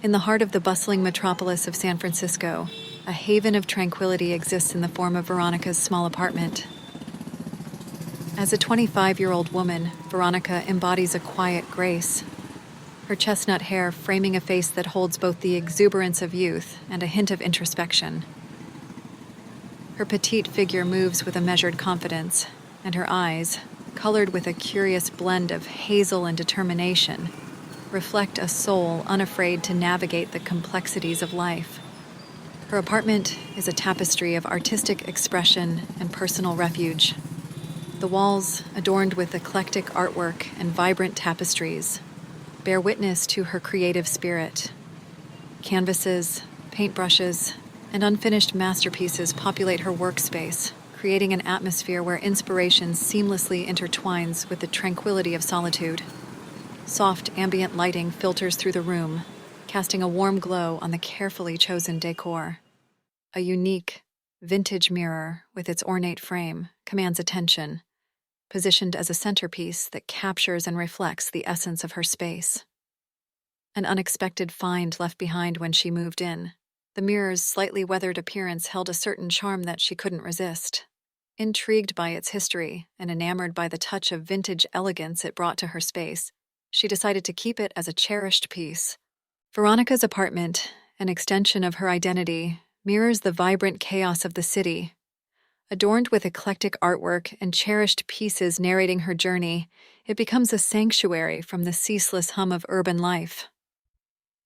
In the heart of the bustling metropolis of San Francisco, a haven of tranquility exists in the form of Veronica's small apartment. As a 25-year-old woman, Veronica embodies a quiet grace, her chestnut hair framing a face that holds both the exuberance of youth and a hint of introspection. Her petite figure moves with a measured confidence, and her eyes, colored with a curious blend of hazel and determination, reflect a soul unafraid to navigate the complexities of life. Her apartment is a tapestry of artistic expression and personal refuge. The walls, adorned with eclectic artwork and vibrant tapestries, bear witness to her creative spirit. Canvases, paintbrushes, and unfinished masterpieces populate her workspace, creating an atmosphere where inspiration seamlessly intertwines with the tranquility of solitude. Soft ambient lighting filters through the room, casting a warm glow on the carefully chosen decor. A unique, vintage mirror with its ornate frame commands attention, positioned as a centerpiece that captures and reflects the essence of her space. An unexpected find left behind when she moved in, the mirror's slightly weathered appearance held a certain charm that she couldn't resist. Intrigued by its history and enamored by the touch of vintage elegance it brought to her space, she decided to keep it as a cherished piece. Veronica's apartment, an extension of her identity, mirrors the vibrant chaos of the city. Adorned with eclectic artwork and cherished pieces narrating her journey, it becomes a sanctuary from the ceaseless hum of urban life.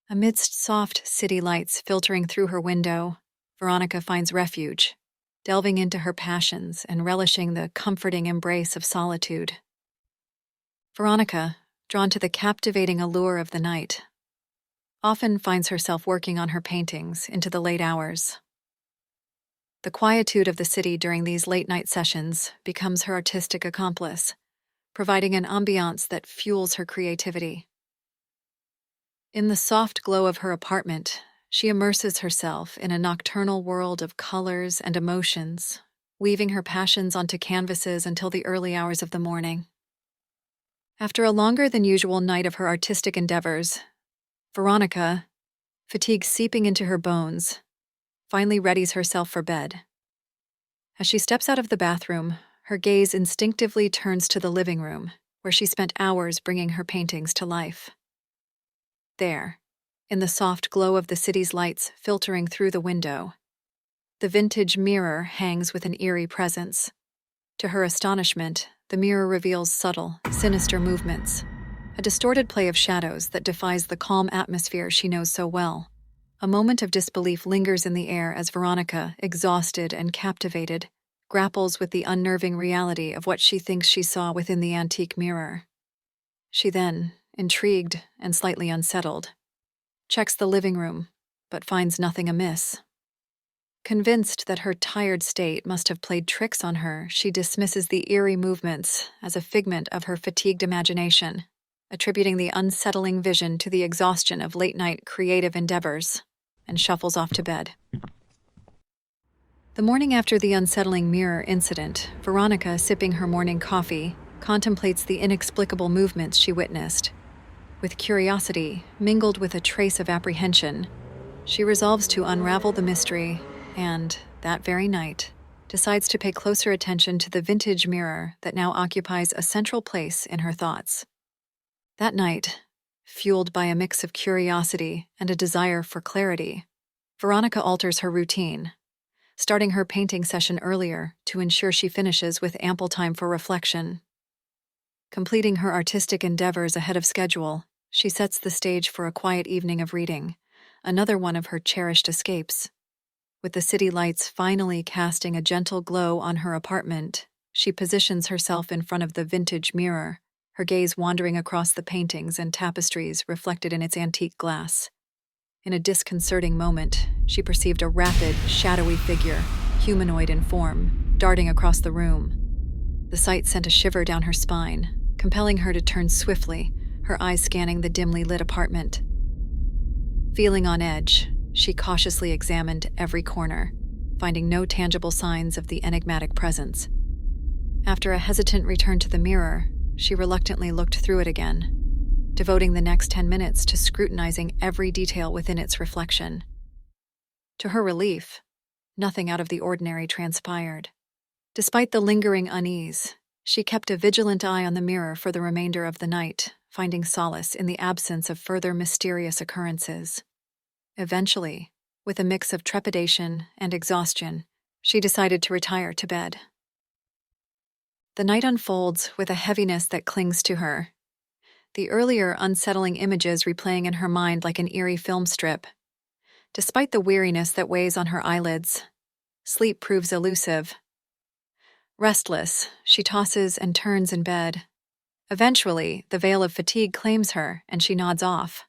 Amidst soft city lights filtering through her window, Veronica finds refuge, delving into her passions and relishing the comforting embrace of solitude. Veronica, drawn to the captivating allure of the night, often finds herself working on her paintings into the late hours. The quietude of the city during these late-night sessions becomes her artistic accomplice, providing an ambiance that fuels her creativity. In the soft glow of her apartment, she immerses herself in a nocturnal world of colors and emotions, weaving her passions onto canvases until the early hours of the morning. After a longer than usual night of her artistic endeavors, Veronica, fatigue seeping into her bones, finally readies herself for bed. As she steps out of the bathroom, her gaze instinctively turns to the living room, where she spent hours bringing her paintings to life. There, in the soft glow of the city's lights filtering through the window, the vintage mirror hangs with an eerie presence. To her astonishment, the mirror reveals subtle, sinister movements, a distorted play of shadows that defies the calm atmosphere she knows so well. A moment of disbelief lingers in the air as Veronica, exhausted and captivated, grapples with the unnerving reality of what she thinks she saw within the antique mirror. She then, intrigued and slightly unsettled, checks the living room, but finds nothing amiss. Convinced that her tired state must have played tricks on her, she dismisses the eerie movements as a figment of her fatigued imagination, attributing the unsettling vision to the exhaustion of late-night creative endeavors, and shuffles off to bed. The morning after the unsettling mirror incident, Veronica, sipping her morning coffee, contemplates the inexplicable movements she witnessed. With curiosity, mingled with a trace of apprehension, she resolves to unravel the mystery and, that very night, decides to pay closer attention to the vintage mirror that now occupies a central place in her thoughts. That night, fueled by a mix of curiosity and a desire for clarity, Veronica alters her routine, starting her painting session earlier to ensure she finishes with ample time for reflection. Completing her artistic endeavors ahead of schedule, she sets the stage for a quiet evening of reading, another one of her cherished escapes. With the city lights finally casting a gentle glow on her apartment, she positions herself in front of the vintage mirror, her gaze wandering across the paintings and tapestries reflected in its antique glass. In a disconcerting moment, she perceived a rapid, shadowy figure, humanoid in form, darting across the room. The sight sent a shiver down her spine, compelling her to turn swiftly, her eyes scanning the dimly lit apartment. Feeling on edge, she cautiously examined every corner, finding no tangible signs of the enigmatic presence. After a hesitant return to the mirror, she reluctantly looked through it again, devoting the next 10 minutes to scrutinizing every detail within its reflection. To her relief, nothing out of the ordinary transpired. Despite the lingering unease, she kept a vigilant eye on the mirror for the remainder of the night, finding solace in the absence of further mysterious occurrences. Eventually, with a mix of trepidation and exhaustion, she decided to retire to bed. The night unfolds with a heaviness that clings to her, the earlier unsettling images replaying in her mind like an eerie film strip. Despite the weariness that weighs on her eyelids, sleep proves elusive. Restless, she tosses and turns in bed. Eventually, the veil of fatigue claims her, and she nods off.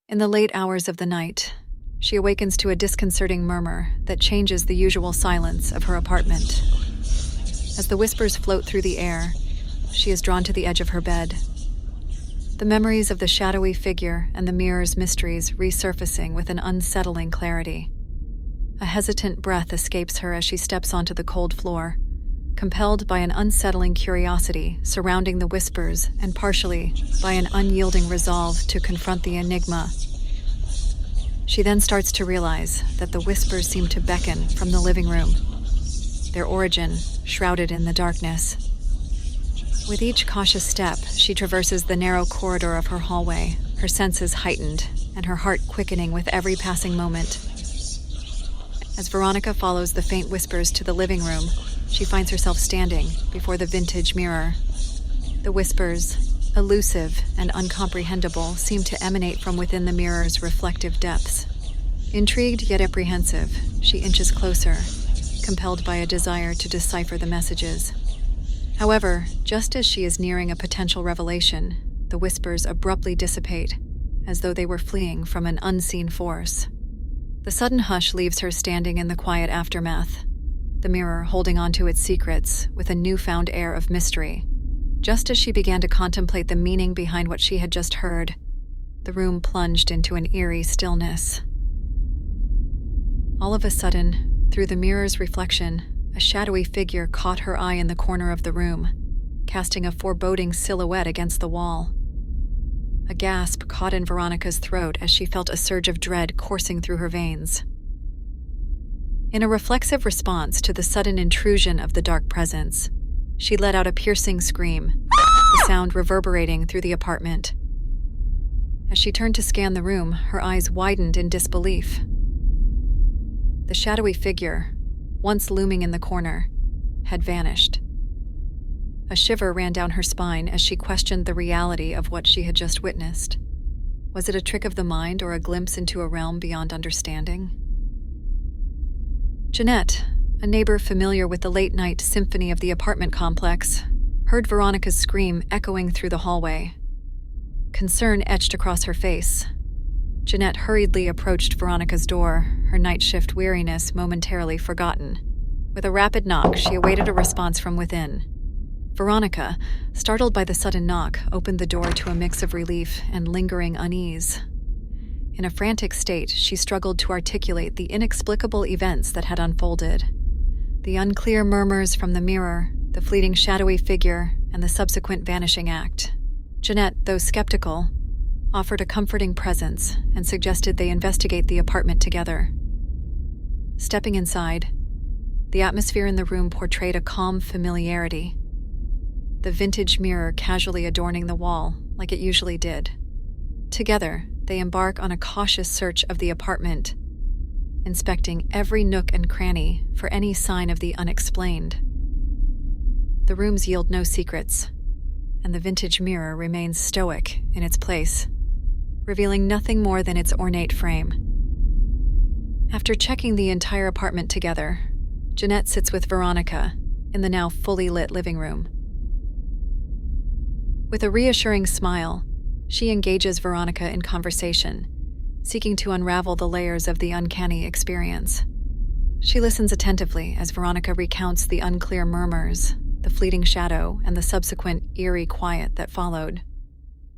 In the late hours of the night, she awakens to a disconcerting murmur that changes the usual silence of her apartment. As the whispers float through the air, she is drawn to the edge of her bed. The memories of the shadowy figure and the mirror's mysteries resurfacing with an unsettling clarity. A hesitant breath escapes her as she steps onto the cold floor, compelled by an unsettling curiosity surrounding the whispers and partially by an unyielding resolve to confront the enigma. She then starts to realize that the whispers seem to beckon from the living room, their origin shrouded in the darkness. With each cautious step, she traverses the narrow corridor of her hallway, her senses heightened and her heart quickening with every passing moment. As Veronica follows the faint whispers to the living room, she finds herself standing before the vintage mirror. The whispers, elusive and uncomprehendable, seem to emanate from within the mirror's reflective depths. Intrigued yet apprehensive, she inches closer, compelled by a desire to decipher the messages. However, just as she is nearing a potential revelation, the whispers abruptly dissipate, as though they were fleeing from an unseen force. The sudden hush leaves her standing in the quiet aftermath, the mirror holding on to its secrets with a newfound air of mystery. Just as she began to contemplate the meaning behind what she had just heard, the room plunged into an eerie stillness. All of a sudden, through the mirror's reflection, a shadowy figure caught her eye in the corner of the room, casting a foreboding silhouette against the wall. A gasp caught in Veronica's throat as she felt a surge of dread coursing through her veins. In a reflexive response to the sudden intrusion of the dark presence, she let out a piercing scream, the sound reverberating through the apartment. As she turned to scan the room, her eyes widened in disbelief. The shadowy figure, once looming in the corner, had vanished. A shiver ran down her spine as she questioned the reality of what she had just witnessed. Was it a trick of the mind or a glimpse into a realm beyond understanding? Jeanette, a neighbor familiar with the late-night symphony of the apartment complex, heard Veronica's scream echoing through the hallway. Concern etched across her face. Jeanette hurriedly approached Veronica's door, her night shift weariness momentarily forgotten. With a rapid knock, she awaited a response from within. Veronica, startled by the sudden knock, opened the door to a mix of relief and lingering unease. In a frantic state, she struggled to articulate the inexplicable events that had unfolded. The unclear murmurs from the mirror, the fleeting shadowy figure, and the subsequent vanishing act. Jeanette, though skeptical, offered a comforting presence and suggested they investigate the apartment together. Stepping inside, the atmosphere in the room portrayed a calm familiarity, the vintage mirror casually adorning the wall like it usually did. Together, they embark on a cautious search of the apartment, inspecting every nook and cranny for any sign of the unexplained. The rooms yield no secrets, and the vintage mirror remains stoic in its place, revealing nothing more than its ornate frame. After checking the entire apartment together, Jeanette sits with Veronica in the now fully lit living room. With a reassuring smile, she engages Veronica in conversation, seeking to unravel the layers of the uncanny experience. She listens attentively as Veronica recounts the unclear murmurs, the fleeting shadow, and the subsequent eerie quiet that followed.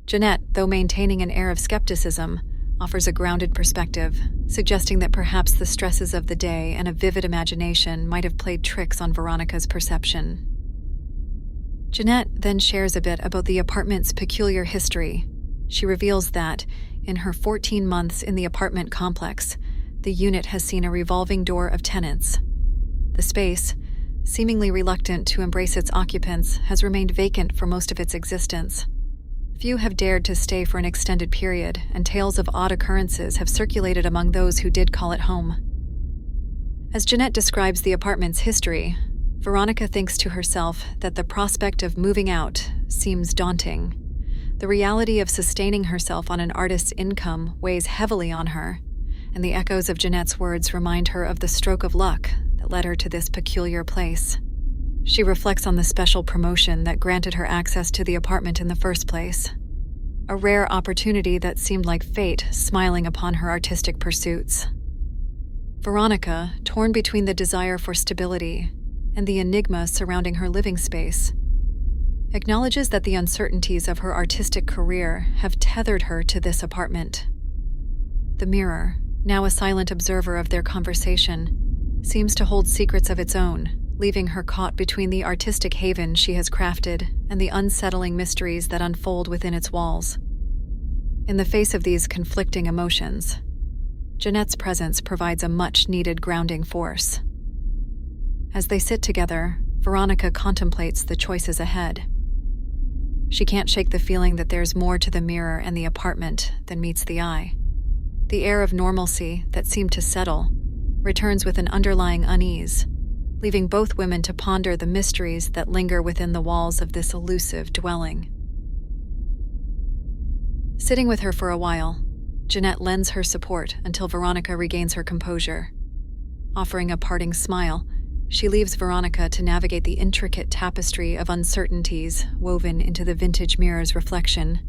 Jeanette, though maintaining an air of skepticism, offers a grounded perspective, suggesting that perhaps the stresses of the day and a vivid imagination might have played tricks on Veronica's perception. Jeanette then shares a bit about the apartment's peculiar history, She reveals that, in her 14 months in the apartment complex, the unit has seen a revolving door of tenants. The space, seemingly reluctant to embrace its occupants, has remained vacant for most of its existence. Few have dared to stay for an extended period, and tales of odd occurrences have circulated among those who did call it home. As Jeanette describes the apartment's history, Veronica thinks to herself that the prospect of moving out seems daunting. The reality of sustaining herself on an artist's income weighs heavily on her, and the echoes of Jeanette's words remind her of the stroke of luck that led her to this peculiar place. She reflects on the special promotion that granted her access to the apartment in the first place, a rare opportunity that seemed like fate smiling upon her artistic pursuits. Veronica, torn between the desire for stability and the enigma surrounding her living space, acknowledges that the uncertainties of her artistic career have tethered her to this apartment. The mirror, now a silent observer of their conversation, seems to hold secrets of its own, leaving her caught between the artistic haven she has crafted and the unsettling mysteries that unfold within its walls. In the face of these conflicting emotions, Jeanette's presence provides a much-needed grounding force. As they sit together, Veronica contemplates the choices ahead. She can't shake the feeling that there's more to the mirror and the apartment than meets the eye. The air of normalcy that seemed to settle returns with an underlying unease, leaving both women to ponder the mysteries that linger within the walls of this elusive dwelling. Sitting with her for a while, Jeanette lends her support until Veronica regains her composure. Offering a parting smile, she leaves Veronica to navigate the intricate tapestry of uncertainties woven into the vintage mirror's reflection,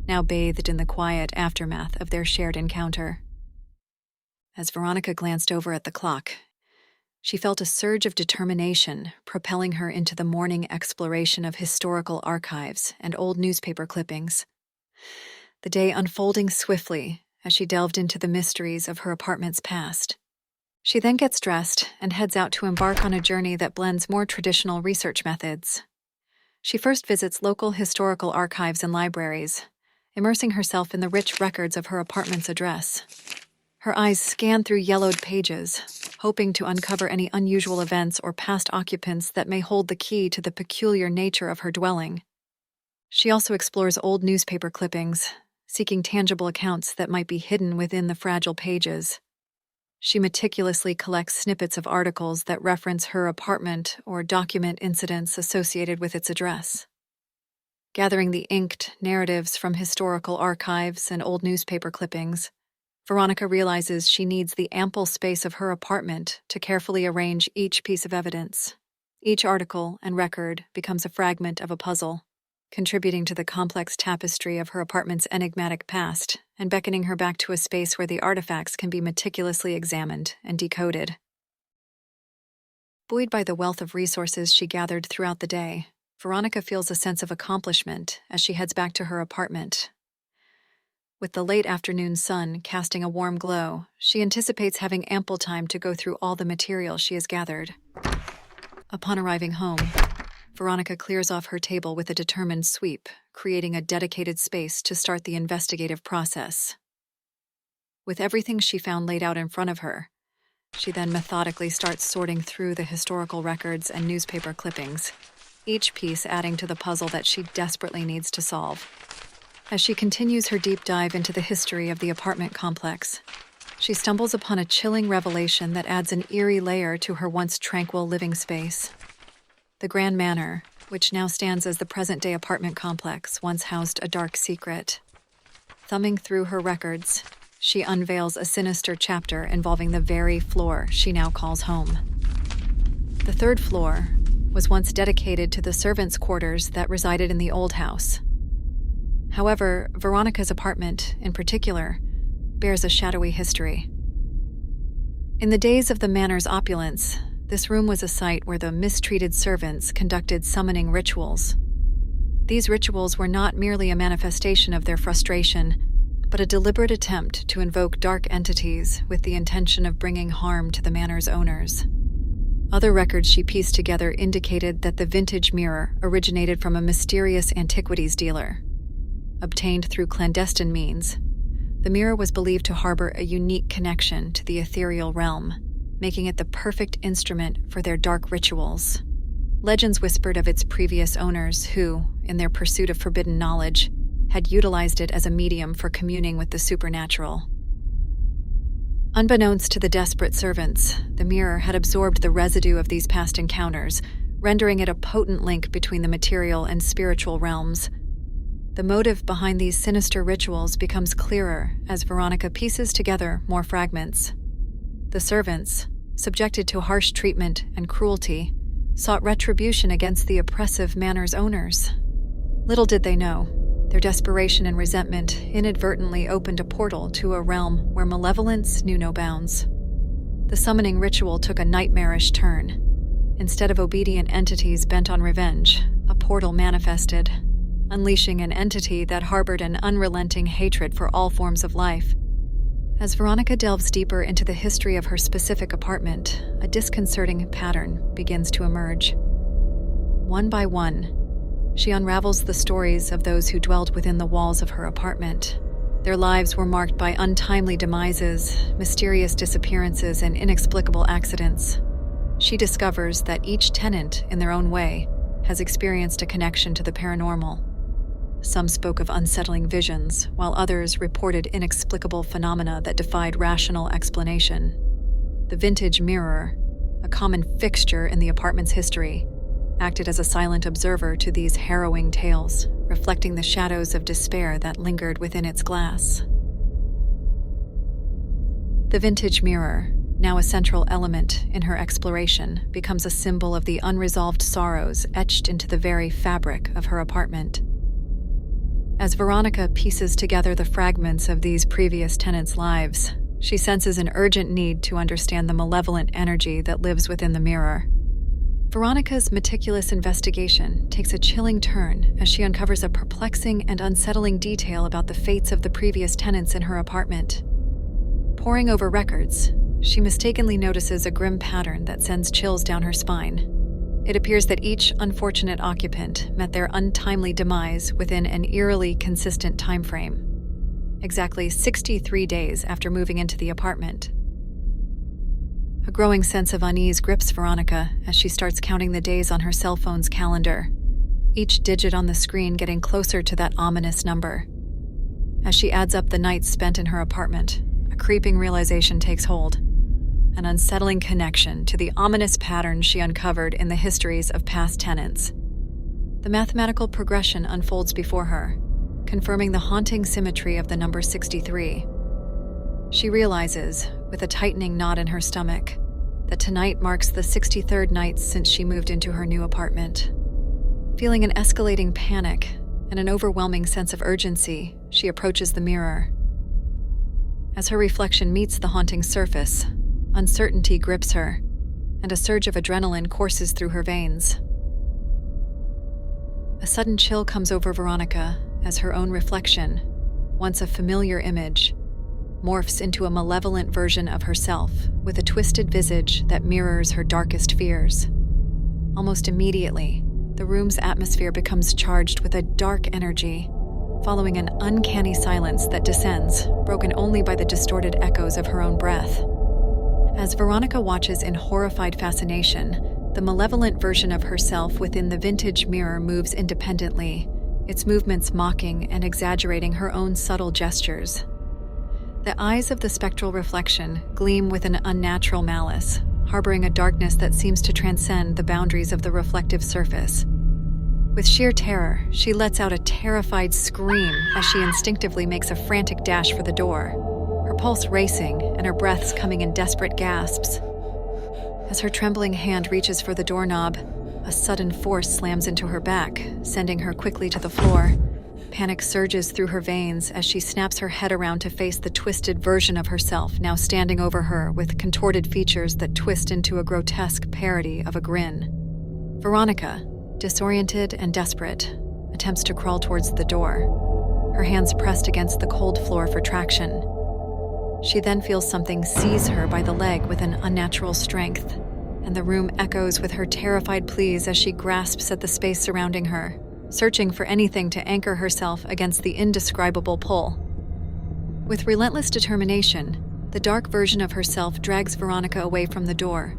now bathed in the quiet aftermath of their shared encounter. As Veronica glanced over at the clock, she felt a surge of determination propelling her into the morning exploration of historical archives and old newspaper clippings. The day unfolding swiftly as she delved into the mysteries of her apartment's past. She then gets dressed and heads out to embark on a journey that blends more traditional research methods. She first visits local historical archives and libraries, immersing herself in the rich records of her apartment's address. Her eyes scan through yellowed pages, hoping to uncover any unusual events or past occupants that may hold the key to the peculiar nature of her dwelling. She also explores old newspaper clippings, seeking tangible accounts that might be hidden within the fragile pages. She meticulously collects snippets of articles that reference her apartment or document incidents associated with its address. Gathering the inked narratives from historical archives and old newspaper clippings, Veronica realizes she needs the ample space of her apartment to carefully arrange each piece of evidence. Each article and record becomes a fragment of a puzzle, contributing to the complex tapestry of her apartment's enigmatic past and beckoning her back to a space where the artifacts can be meticulously examined and decoded. Buoyed by the wealth of resources she gathered throughout the day, Veronica feels a sense of accomplishment as she heads back to her apartment. With the late afternoon sun casting a warm glow, she anticipates having ample time to go through all the material she has gathered. Upon arriving home, Veronica clears off her table with a determined sweep, creating a dedicated space to start the investigative process. With everything she found laid out in front of her, she then methodically starts sorting through the historical records and newspaper clippings, each piece adding to the puzzle that she desperately needs to solve. As she continues her deep dive into the history of the apartment complex, she stumbles upon a chilling revelation that adds an eerie layer to her once tranquil living space. The Grand Manor, which now stands as the present-day apartment complex, once housed a dark secret. Thumbing through her records, she unveils a sinister chapter involving the very floor she now calls home. The third floor was once dedicated to the servants' quarters that resided in the old house. However, Veronica's apartment, in particular, bears a shadowy history. In the days of the manor's opulence, this room was a site where the mistreated servants conducted summoning rituals. These rituals were not merely a manifestation of their frustration, but a deliberate attempt to invoke dark entities with the intention of bringing harm to the manor's owners. Other records she pieced together indicated that the vintage mirror originated from a mysterious antiquities dealer. obtained through clandestine means, the mirror was believed to harbor a unique connection to the ethereal realm, making it the perfect instrument for their dark rituals. Legends whispered of its previous owners who, in their pursuit of forbidden knowledge, had utilized it as a medium for communing with the supernatural. Unbeknownst to the desperate servants, the mirror had absorbed the residue of these past encounters, rendering it a potent link between the material and spiritual realms. The motive behind these sinister rituals becomes clearer as Veronica pieces together more fragments. The servants, subjected to harsh treatment and cruelty, sought retribution against the oppressive manor's owners. Little did they know, their desperation and resentment inadvertently opened a portal to a realm where malevolence knew no bounds. The summoning ritual took a nightmarish turn. Instead of obedient entities bent on revenge, a portal manifested, unleashing an entity that harbored an unrelenting hatred for all forms of life. As Veronica delves deeper into the history of her specific apartment, a disconcerting pattern begins to emerge. One by one, she unravels the stories of those who dwelled within the walls of her apartment. Their lives were marked by untimely demises, mysterious disappearances, and inexplicable accidents. She discovers that each tenant, in their own way, has experienced a connection to the paranormal. Some spoke of unsettling visions, while others reported inexplicable phenomena that defied rational explanation. The vintage mirror, a common fixture in the apartment's history, acted as a silent observer to these harrowing tales, reflecting the shadows of despair that lingered within its glass. The vintage mirror, now a central element in her exploration, becomes a symbol of the unresolved sorrows etched into the very fabric of her apartment. As Veronica pieces together the fragments of these previous tenants' lives, she senses an urgent need to understand the malevolent energy that lives within the mirror. Veronica's meticulous investigation takes a chilling turn as she uncovers a perplexing and unsettling detail about the fates of the previous tenants in her apartment. Poring over records, she mistakenly notices a grim pattern that sends chills down her spine. It appears that each unfortunate occupant met their untimely demise within an eerily consistent time frame, exactly 63 days after moving into the apartment. A growing sense of unease grips Veronica as she starts counting the days on her cell phone's calendar, each digit on the screen getting closer to that ominous number. As she adds up the nights spent in her apartment, a creeping realization takes hold. An unsettling connection to the ominous patterns she uncovered in the histories of past tenants. The mathematical progression unfolds before her, confirming the haunting symmetry of the number 63. She realizes, with a tightening knot in her stomach, that tonight marks the 63rd night since she moved into her new apartment. Feeling an escalating panic and an overwhelming sense of urgency, she approaches the mirror. As her reflection meets the haunting surface, uncertainty grips her, and a surge of adrenaline courses through her veins. A sudden chill comes over Veronica as her own reflection, once a familiar image, morphs into a malevolent version of herself with a twisted visage that mirrors her darkest fears. Almost immediately, the room's atmosphere becomes charged with a dark energy, following an uncanny silence that descends, broken only by the distorted echoes of her own breath. As Veronica watches in horrified fascination, the malevolent version of herself within the vintage mirror moves independently, its movements mocking and exaggerating her own subtle gestures. The eyes of the spectral reflection gleam with an unnatural malice, harboring a darkness that seems to transcend the boundaries of the reflective surface. With sheer terror, she lets out a terrified scream as she instinctively makes a frantic dash for the door, her pulse racing and her breaths coming in desperate gasps. As her trembling hand reaches for the doorknob, a sudden force slams into her back, sending her quickly to the floor. Panic surges through her veins as she snaps her head around to face the twisted version of herself now standing over her with contorted features that twist into a grotesque parody of a grin. Veronica, disoriented and desperate, attempts to crawl towards the door, her hands pressed against the cold floor for traction. She then feels something seize her by the leg with an unnatural strength, and the room echoes with her terrified pleas as she grasps at the space surrounding her, searching for anything to anchor herself against the indescribable pull. With relentless determination, the dark version of herself drags Veronica away from the door,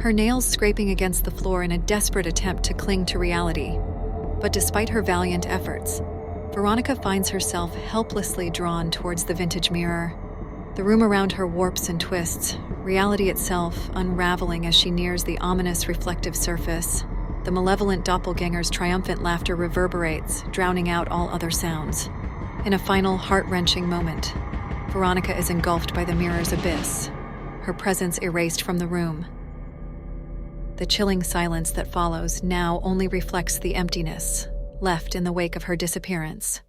her nails scraping against the floor in a desperate attempt to cling to reality. But despite her valiant efforts, Veronica finds herself helplessly drawn towards the vintage mirror. The room around her warps and twists, reality itself unraveling as she nears the ominous reflective surface. The malevolent doppelganger's triumphant laughter reverberates, drowning out all other sounds. In a final, heart-wrenching moment, Veronica is engulfed by the mirror's abyss, her presence erased from the room. The chilling silence that follows now only reflects the emptiness left in the wake of her disappearance.